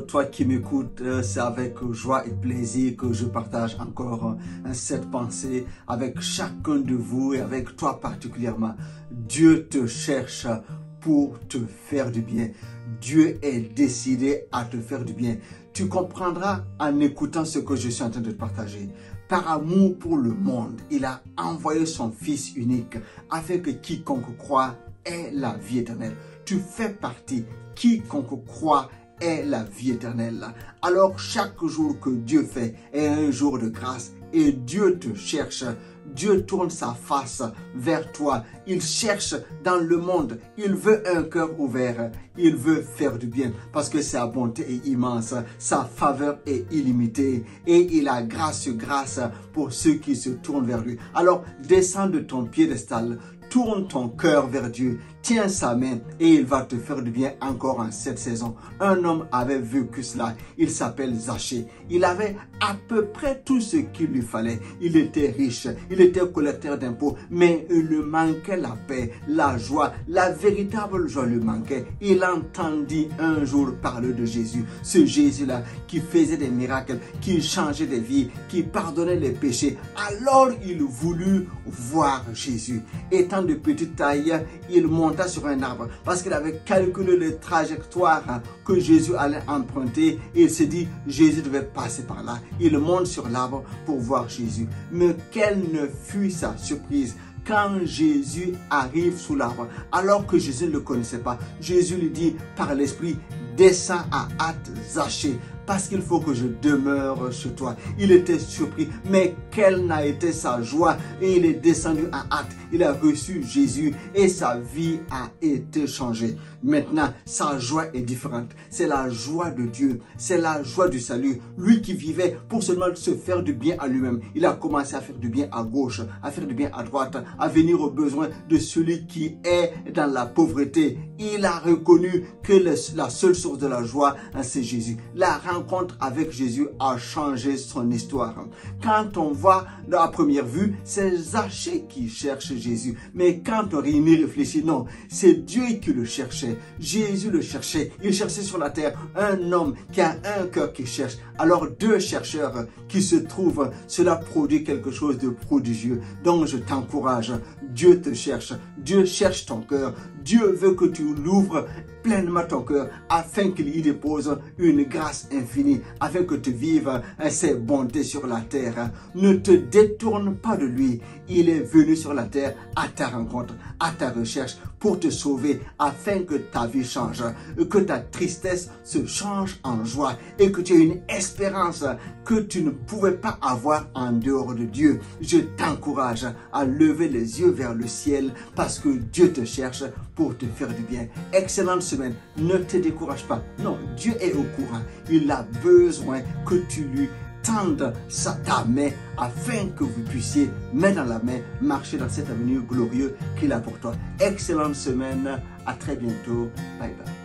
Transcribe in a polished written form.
toi qui m'écoutes, c'est avec joie et plaisir que je partage encore cette pensée avec chacun de vous et avec toi particulièrement. Dieu te cherche pour te faire du bien. Dieu est décidé à te faire du bien. Tu comprendras en écoutant ce que je suis en train de te partager. Par amour pour le monde, il a envoyé son Fils unique afin que quiconque croit ait la vie éternelle. Tu fais partie. Quiconque croit ait la vie éternelle. Alors chaque jour que Dieu fait est un jour de grâce et Dieu te cherche. Dieu tourne sa face vers toi. Il cherche dans le monde. Il veut un cœur ouvert. Il veut faire du bien parce que sa bonté est immense. Sa faveur est illimitée. Et il a grâce sur grâce pour ceux qui se tournent vers lui. Alors descends de ton piédestal. Tourne ton cœur vers Dieu, tiens sa main et il va te faire du bien encore en cette saison. Un homme avait vécu cela, il s'appelle Zachée. Il avait à peu près tout ce qu'il lui fallait. Il était riche, il était collecteur d'impôts, mais il lui manquait la paix, la joie, la véritable joie lui manquait. Il entendit un jour parler de Jésus, ce Jésus-là qui faisait des miracles, qui changeait des vies, qui pardonnait les péchés. Alors il voulut voir Jésus. Étant de petite taille, il monta sur un arbre parce qu'il avait calculé les trajectoires que Jésus allait emprunter et il s'est dit Jésus devait passer par là. Il monte sur l'arbre pour voir Jésus. Mais quelle ne fut sa surprise quand Jésus arrive sous l'arbre, alors que Jésus ne le connaissait pas. Jésus lui dit par l'Esprit, descends à hâte, Zachée, parce qu'il faut que je demeure chez toi. Il était surpris, mais quelle n'a été sa joie. Et il est descendu à hâte. Il a reçu Jésus et sa vie a été changée. Maintenant, sa joie est différente. C'est la joie de Dieu. C'est la joie du salut. Lui qui vivait pour seulement se faire du bien à lui-même. Il a commencé à faire du bien à gauche, à faire du bien à droite, à venir aux besoins de celui qui est dans la pauvreté. Il a reconnu que la seule source de la joie, c'est Jésus. La rencontre avec Jésus a changé son histoire. Quand on voit à première vue, c'est Zachée qui cherche Jésus. Mais quand on y réfléchit, non, c'est Dieu qui le cherchait. Jésus le cherchait. Il cherchait sur la terre un homme qui a un cœur qui cherche. Alors deux chercheurs qui se trouvent, cela produit quelque chose de prodigieux. Donc je t'encourage, Dieu te cherche. Dieu cherche ton cœur. Dieu veut que tu l'ouvres pleinement ton cœur afin qu'il y dépose une grâce infinie, afin que tu vives ses bontés sur la terre. Ne te détourne pas de lui. Il est venu sur la terre à ta rencontre, à ta recherche pour te sauver afin que ta vie change, que ta tristesse se change en joie et que tu aies une espérance que tu ne pouvais pas avoir en dehors de Dieu. Je t'encourage à lever les yeux vers le ciel parce que Dieu te cherche pour te faire du bien. Excellente semaine. Ne te décourage pas. Non, Dieu est au courant. Il a besoin que tu lui tendes ta main afin que vous puissiez, main dans la main, marcher dans cet avenir glorieux qu'il a pour toi. Excellente semaine. À très bientôt. Bye bye.